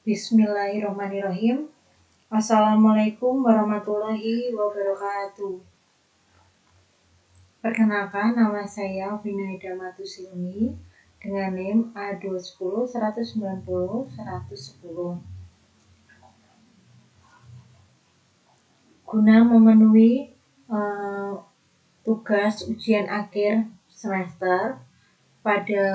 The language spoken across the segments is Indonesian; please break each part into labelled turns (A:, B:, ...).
A: Bismillahirrahmanirrahim. Assalamualaikum warahmatullahi wabarakatuh. Perkenalkan, nama saya Vinaida Matusilmi dengan NIM A210 190 110. Guna memenuhi tugas ujian akhir semester pada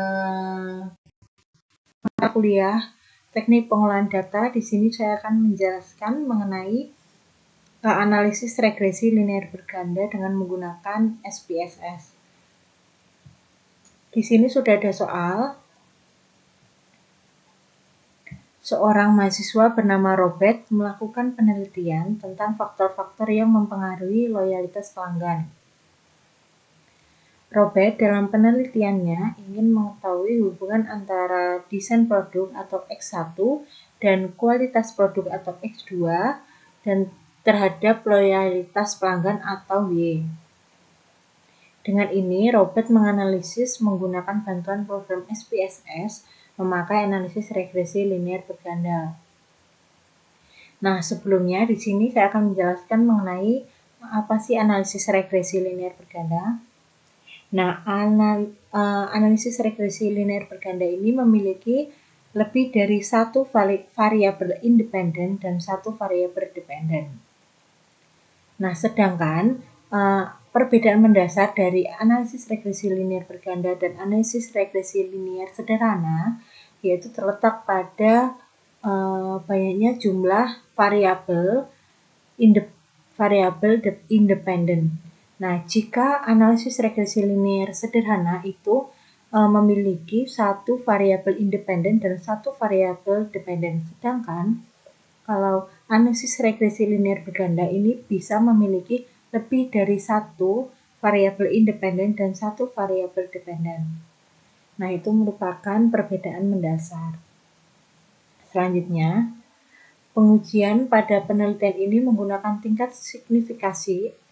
A: mata kuliah Teknik Pengolahan Data, di sini saya akan menjelaskan mengenai analisis regresi linear berganda dengan menggunakan SPSS. Di sini sudah ada soal. Seorang mahasiswa bernama Robert melakukan penelitian tentang faktor-faktor yang mempengaruhi loyalitas pelanggan. Robert dalam penelitiannya ingin mengetahui hubungan antara desain produk atau X1 dan kualitas produk atau X2 dan terhadap loyalitas pelanggan atau Y. Dengan ini, Robert menganalisis menggunakan bantuan program SPSS memakai analisis regresi linear berganda. Nah, sebelumnya di sini saya akan menjelaskan mengenai apa sih analisis regresi linear berganda. Nah, analisis regresi linear berganda ini memiliki lebih dari satu variabel independen dan satu variabel dependen. Nah, sedangkan perbedaan mendasar dari analisis regresi linear berganda dan analisis regresi linear sederhana yaitu terletak pada banyaknya jumlah variabel independen. Nah, jika analisis regresi linear sederhana itu memiliki satu variabel independen dan satu variabel dependen, sedangkan kalau analisis regresi linear berganda ini bisa memiliki lebih dari satu variabel independen dan satu variabel dependen. Nah, itu merupakan perbedaan mendasar. Selanjutnya, pengujian pada penelitian ini menggunakan tingkat signifikasi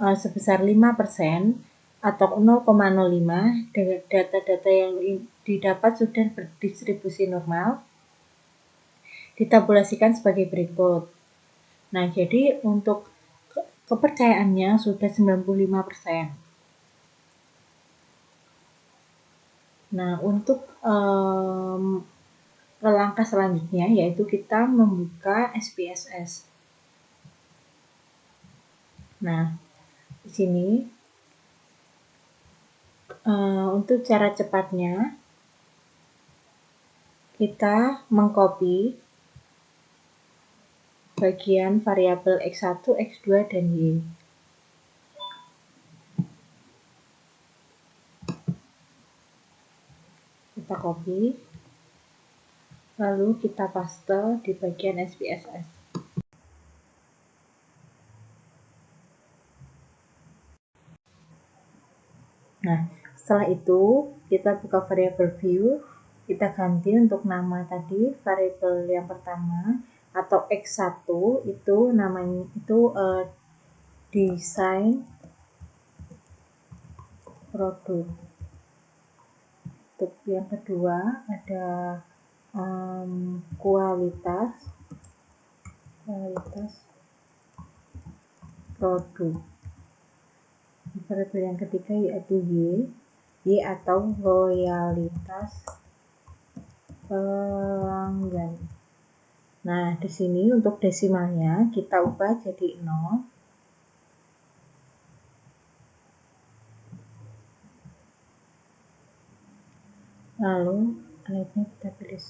A: sebesar 5% atau 0,05 dengan data-data yang didapat sudah berdistribusi normal ditabulasikan sebagai berikut. Nah, jadi untuk kepercayaannya sudah 95%. Nah, untuk langkah selanjutnya yaitu kita membuka SPSS. Nah, di sini untuk cara cepatnya kita mengcopy bagian variabel X1, X2, dan Y. Kita copy, lalu kita paste di bagian SPSS. Nah, setelah itu kita buka variabel view, kita ganti untuk nama tadi variabel yang pertama atau X1 itu namanya itu desain produk. Untuk yang kedua ada kualitas produk. Variabel yang ketiga yaitu Y atau loyalitas pelanggan. Nah, di sini untuk desimalnya kita ubah jadi 0. Lalu alatnya kita pilih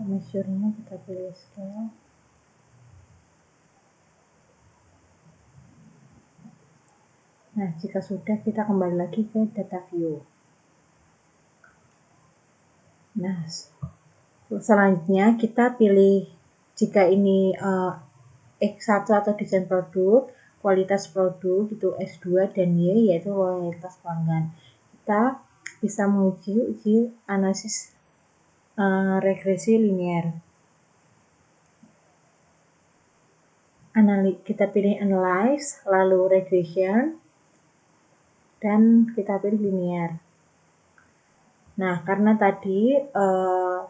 A: measure-nya kita pilih scale. Nah, jika sudah kita kembali lagi ke data view. Nah, selanjutnya kita pilih jika ini X1 atau desain produk, kualitas produk itu S2 dan Y yaitu loyalitas pelanggan. Kita bisa menguji analisis regresi linear. Kita pilih analyze, lalu regression, dan kita pilih linear. Nah, karena tadi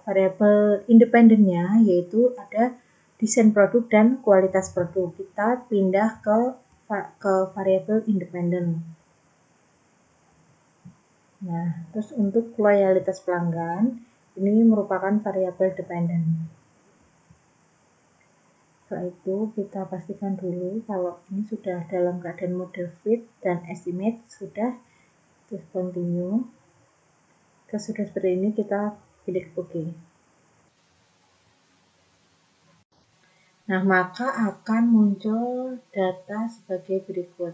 A: variabel independennya yaitu ada desain produk dan kualitas produk, kita pindah ke variabel independen. Nah, terus untuk loyalitas pelanggan, ini merupakan variabel dependen. Setelah itu kita pastikan dulu kalau ini sudah dalam keadaan model fit dan estimate sudah, terus continue. Sudah seperti ini kita klik OK. Nah, maka akan muncul data sebagai berikut.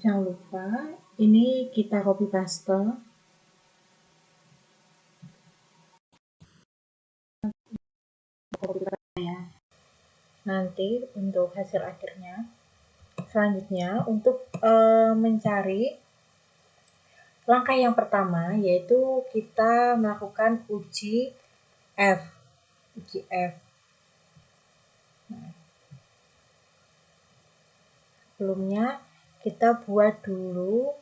A: Jangan lupa, ini kita copy paste. Ya. Nanti untuk hasil akhirnya. Selanjutnya, untuk mencari langkah yang pertama, yaitu kita melakukan uji F. Nah, sebelumnya kita buat dulu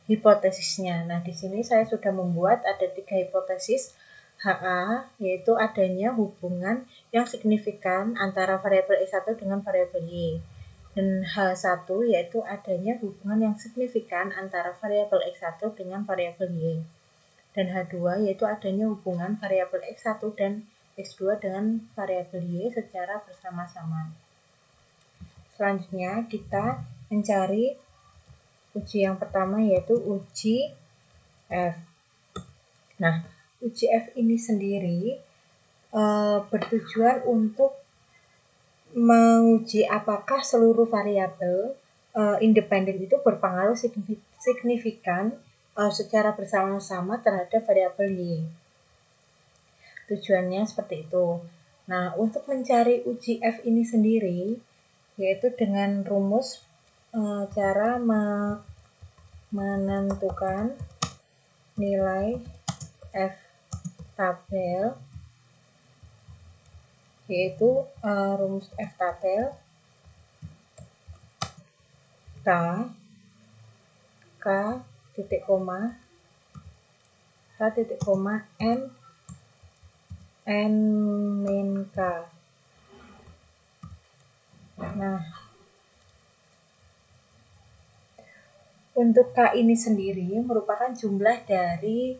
A: hipotesisnya. Nah, di sini saya sudah membuat ada 3 hipotesis HA, yaitu adanya hubungan yang signifikan antara variabel X1 dengan variabel Y. Dan H1 yaitu adanya hubungan yang signifikan antara variabel X1 dengan variabel Y. Dan H2 yaitu adanya hubungan variabel X1 dan X2 dengan variabel Y secara bersama-sama. Selanjutnya kita mencari uji yang pertama yaitu uji F. Nah, uji F ini sendiri bertujuan untuk menguji apakah seluruh variabel independen itu berpengaruh signifikan secara bersama-sama terhadap variabel Y. Tujuannya seperti itu. Nah, untuk mencari uji F ini sendiri, yaitu dengan rumus cara menentukan nilai F tabel, yaitu rumus F tabel K titik koma N min K. Nah, untuk K ini sendiri merupakan jumlah dari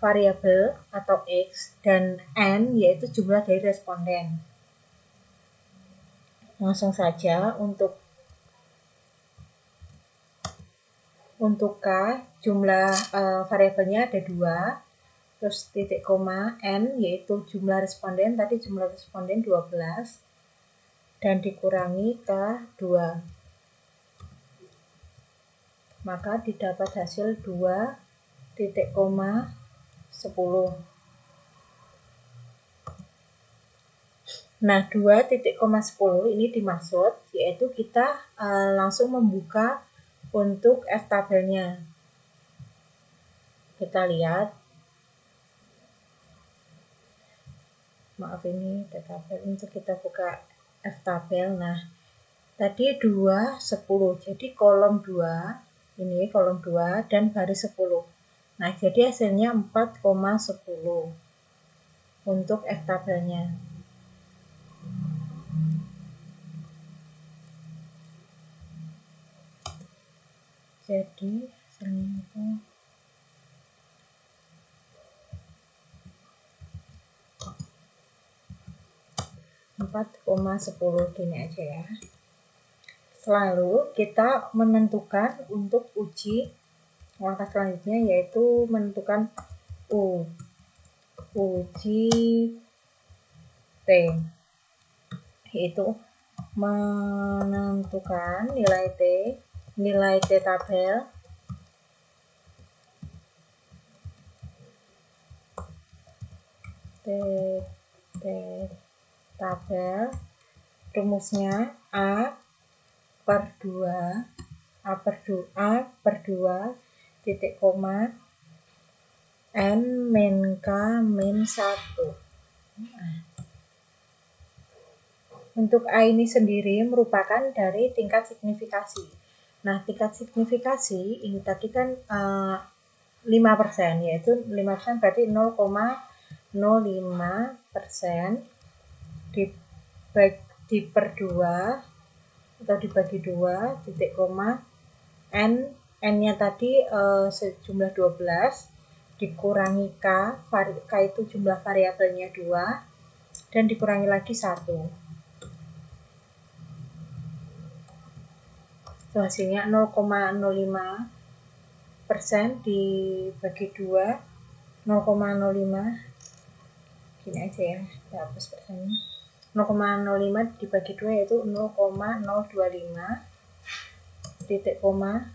A: variabel atau X dan N yaitu jumlah dari responden. Langsung saja untuk K jumlah variabelnya ada 2, terus titik koma N yaitu jumlah responden, tadi jumlah responden 12 dan dikurangi K2, maka didapat hasil 2,10. Nah, 2,10 ini dimaksud yaitu kita langsung membuka untuk F tabelnya. Kita lihat. Maaf, ini tabel untuk kita buka F tabel. Nah, tadi 2,10. Jadi kolom 2, ini kolom 2 dan baris 10. Nah, jadi hasilnya 4,10 untuk F tabelnya. Jadi hasilnya itu 4,10 gini aja ya. Lalu kita menentukan untuk uji langkah selanjutnya yaitu menentukan uji T, yaitu menentukan nilai T tabel rumusnya A per 2 titik koma N min K min 1. Untuk A ini sendiri merupakan dari tingkat signifikasi. Nah, tingkat signifikasi ini tadi kan 5%, yaitu 5% berarti 0,05% dibagi per 2 atau dibagi 2 titik koma n-nya tadi sejumlah 12 dikurangi k itu jumlah variabelnya 2 dan dikurangi lagi 1. So, hasilnya 0,05% dibagi 2 0,05 gini aja ya, kita hapus persennya. 0,05 dibagi 2 yaitu 0,025 titik koma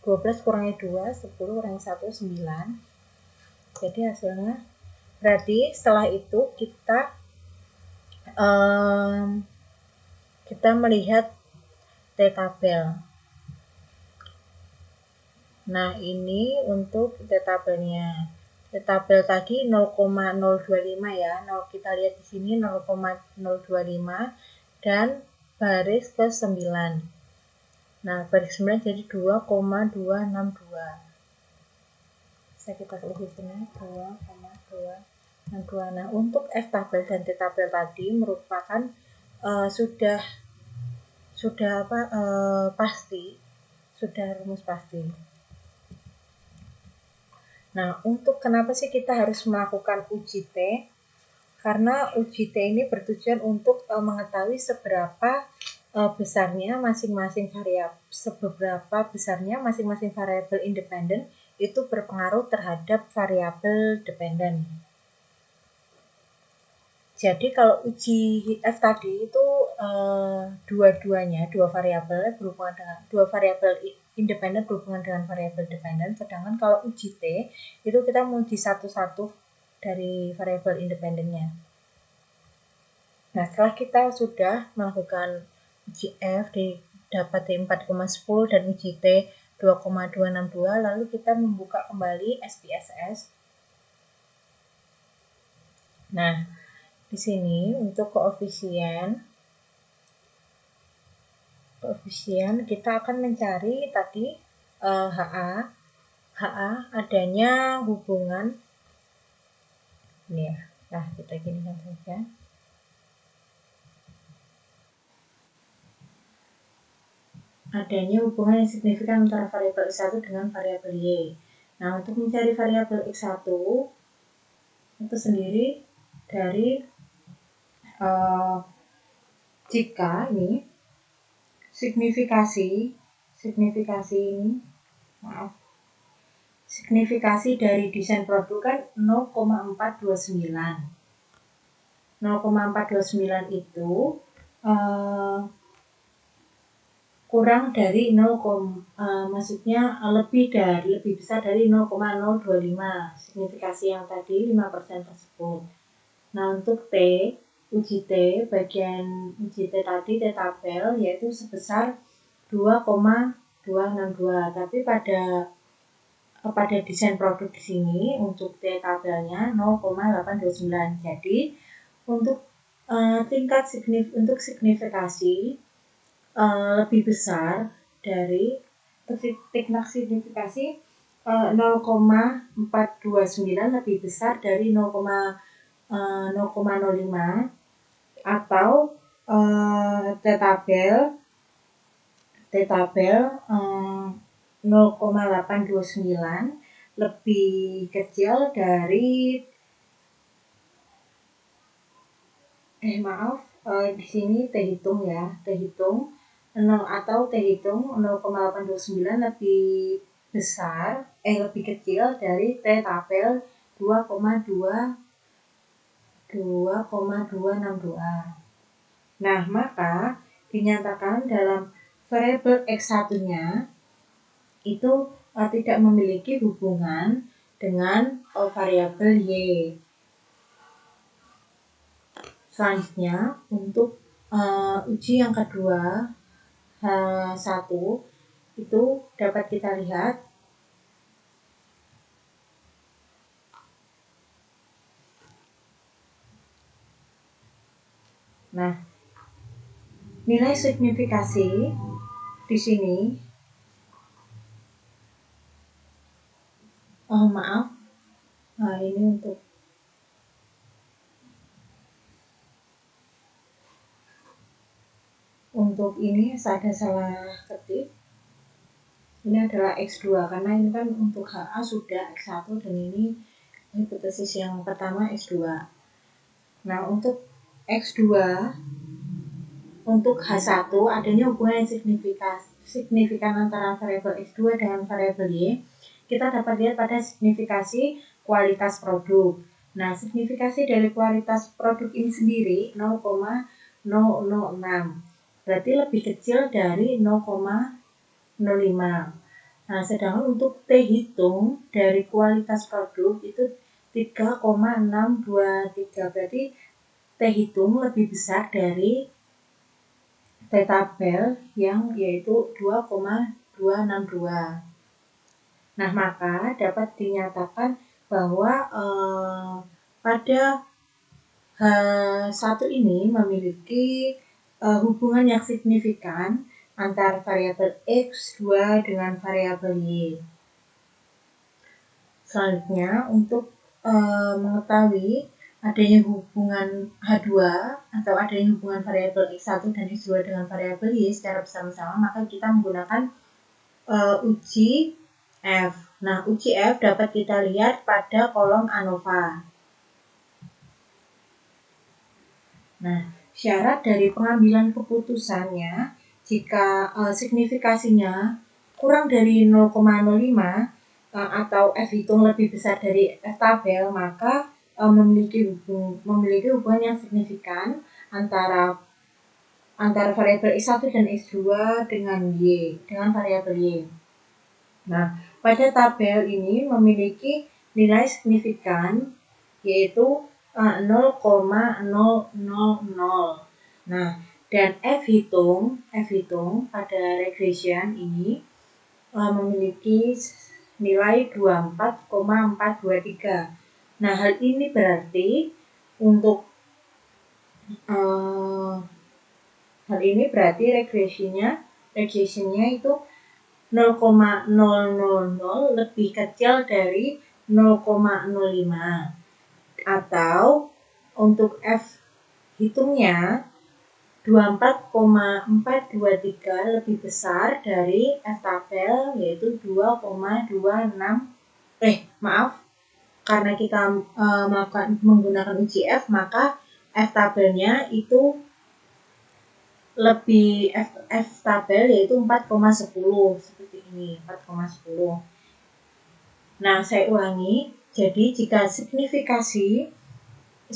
A: 12 kurangi 2 10 kurangi 1 9. Jadi hasilnya berarti setelah itu kita melihat T-tabel. Nah, ini untuk T-tabelnya. T-tabel tadi 0,025 ya. Kita lihat di sini 0,025 dan baris ke 9. Nah, baris 9 jadi 2,262. Bisa kita tulis di sini 2,262. Nah, untuk F-tabel dan T-tabel tadi merupakan pasti, sudah rumus pasti. Nah, untuk kenapa sih kita harus melakukan uji T? Karena uji T ini bertujuan untuk mengetahui seberapa besarnya masing-masing variabel independen itu berpengaruh terhadap variabel dependen. Jadi kalau uji F tadi itu dua variabel independen berhubungan dengan variabel dependen, sedangkan kalau uji T itu kita menguji satu-satu dari variabel independennya. Nah, setelah kita sudah melakukan uji F dapat T4,10 dan uji T 2,262, lalu kita membuka kembali SPSS. Nah, di sini untuk koefisien kita akan mencari tadi HA adanya hubungan ini ya. Nah, kita ginikan saja. Adanya hubungan yang signifikan antara variabel X1 dengan variabel Y. Nah, untuk mencari variabel X1 itu sendiri dari jika ini signifikasi dari desain produk kan 0,429. 0,429 itu kurang dari maksudnya lebih besar dari 0,025 signifikasi yang tadi 5% tersebut. Nah, untuk uji T bagian uji T tadi T-tabel yaitu sebesar 2,262, tapi pada desain produk di sini untuk T-tabelnya 0,829. Jadi untuk untuk signifikasi lebih besar dari tingkat signifikasi 0,429 lebih besar dari 0,05 atau T-tabel 0,829 lebih kecil dari di sini T hitung 0,829 lebih kecil dari T-tabel 2,262. Nah, maka dinyatakan dalam variabel X1-nya itu tidak memiliki hubungan dengan variabel Y. Selanjutnya, untuk uji yang kedua H1 itu dapat kita lihat nah, nilai signifikasi di sini, maaf, ini untuk ini ada salah ketik. Ini adalah X2 karena ini kan untuk HA sudah X1 dan ini hipotesis yang pertama X2. Nah, untuk X2 untuk H1 adanya hubungan yang signifikan antara variabel X2 dengan variabel Y. Kita dapat lihat pada signifikasi kualitas produk. Nah, signifikasi dari kualitas produk ini sendiri 0,006. Berarti lebih kecil dari 0,05. Nah, sedangkan untuk T hitung dari kualitas produk itu 3,623. Berarti T hitung lebih besar dari T tabel yang yaitu 2,262. Nah, maka dapat dinyatakan bahwa pada H1 ini memiliki hubungan yang signifikan antara variabel X2 dengan variabel Y. Selanjutnya, untuk mengetahui adanya hubungan H2 atau adanya hubungan variabel X1 dan X2 dengan variabel Y secara bersama-sama, maka kita menggunakan uji F. Nah, uji F dapat kita lihat pada kolom ANOVA. Nah, syarat dari pengambilan keputusannya, jika signifikasinya kurang dari 0,05 atau F hitung lebih besar dari F tabel, maka memiliki hubungan yang signifikan antara variabel X1 dan X2 dengan variabel Y. Nah, pada tabel ini memiliki nilai signifikan yaitu 0,000. Nah, dan F hitung pada regression ini memiliki nilai 24,423. Nah, hal ini berarti regressionnya itu 0,000 lebih kecil dari 0,05, atau untuk F hitungnya 24,423 lebih besar dari F tabel yaitu 2,26. Karena kita menggunakan uji F, maka F tabelnya itu lebih F tabel yaitu 4,10 seperti ini, 4,10. Nah, saya ulangi. Jadi jika signifikasi 0,000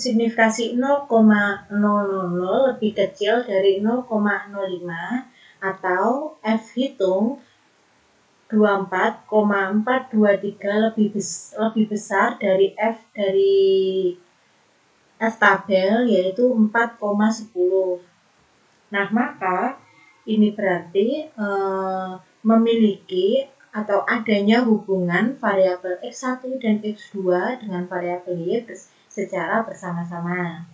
A: lebih kecil dari 0,05 atau F hitung 24,423 lebih besar dari F tabel yaitu 4,10. Nah, maka ini berarti memiliki atau adanya hubungan variabel X1 dan X2 dengan variabel Y secara bersama-sama.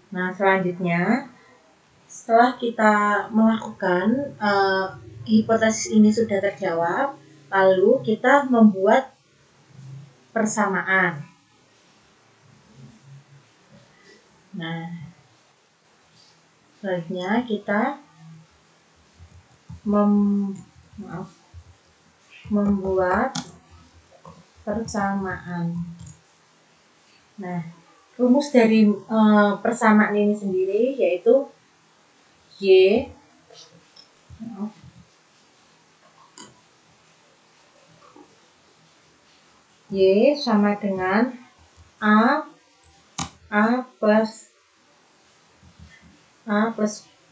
A: Nah, selanjutnya setelah kita melakukan hipotesis ini sudah terjawab, lalu kita membuat persamaan. Nah, selanjutnya kita membuat persamaan. Nah, rumus dari persamaan ini sendiri yaitu Y sama dengan A plus B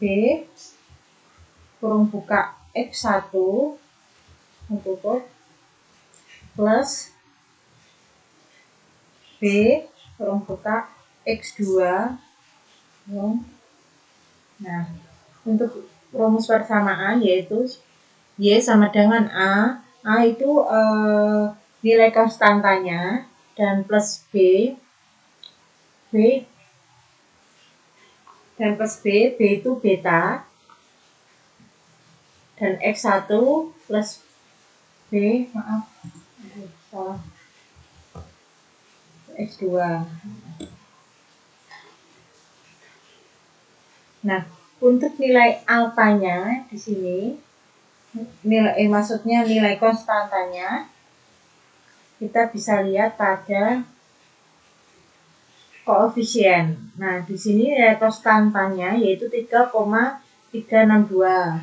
A: kurung buka X1 plus B kurung buka X2. Nah, untuk rumus persamaan yaitu Y sama dengan A itu nilai konstantanya, dan plus B dan plus B itu beta, dan X1 plus B, salah, X2. Nah, untuk nilai alfanya di sini, maksudnya nilai konstantanya, kita bisa lihat pada koefisien. Nah, di sini nilai konstantanya yaitu 3,362.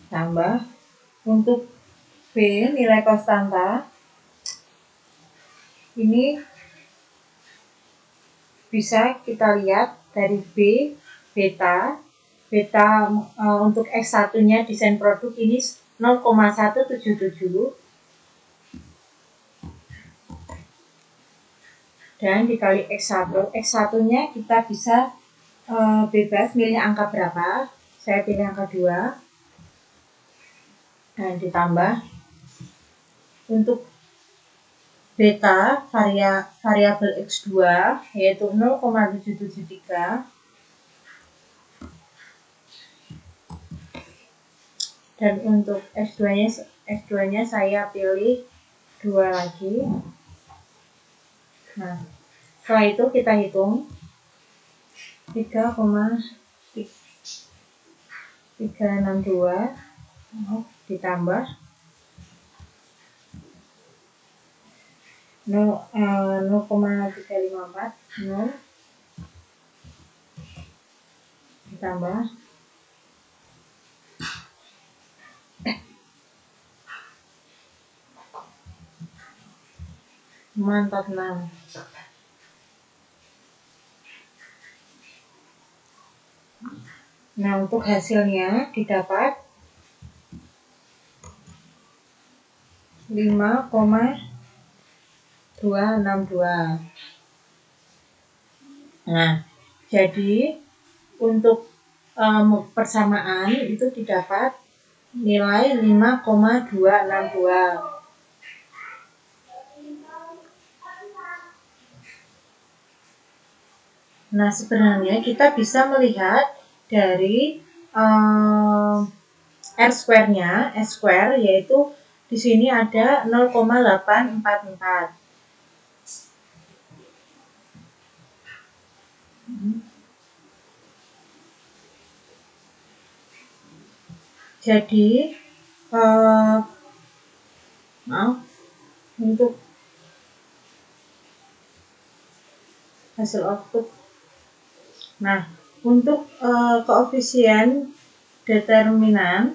A: Ditambah untuk B nilai konstanta ini bisa kita lihat dari beta untuk X1 nya desain produk ini 0,177 dan dikali X1 nya kita bisa bebas milih angka berapa. Saya pilih angka 2 dan ditambah untuk beta variabel X2 yaitu 0,773 dan untuk X2 nya saya pilih 2 lagi. Nah, setelah itu kita hitung 3,362 ditambah 0,354 ditambah mantap 6. Nah, untuk hasilnya didapat 5,262. Nah, jadi untuk persamaan itu didapat nilai 5,262. Nah, sebenarnya kita bisa melihat dari R-square-nya, S-square, yaitu di sini ada 0,844. Jadi, untuk hasil output. Nah, untuk koefisien determinan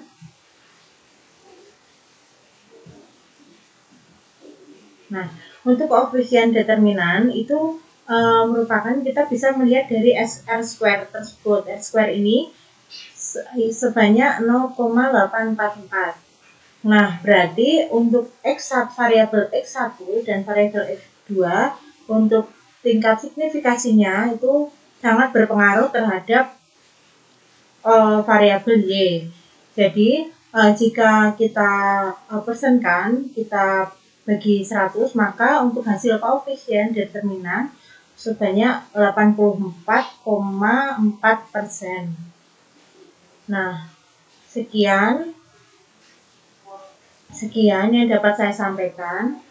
A: itu merupakan kita bisa melihat dari R-square tersebut. R-square ini sebanyak 0,844. Nah, berarti untuk variabel X1 dan variabel X2 untuk tingkat signifikasinya itu sangat berpengaruh terhadap variabel Y. Jadi, jika kita persenkan, kita bagi 100, maka untuk hasil koefisien determinan sebanyak 84,4%. Nah, sekian yang dapat saya sampaikan.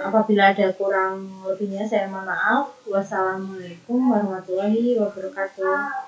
A: Apabila ada kurang lebihnya saya mohon maaf. Wassalamualaikum warahmatullahi wabarakatuh.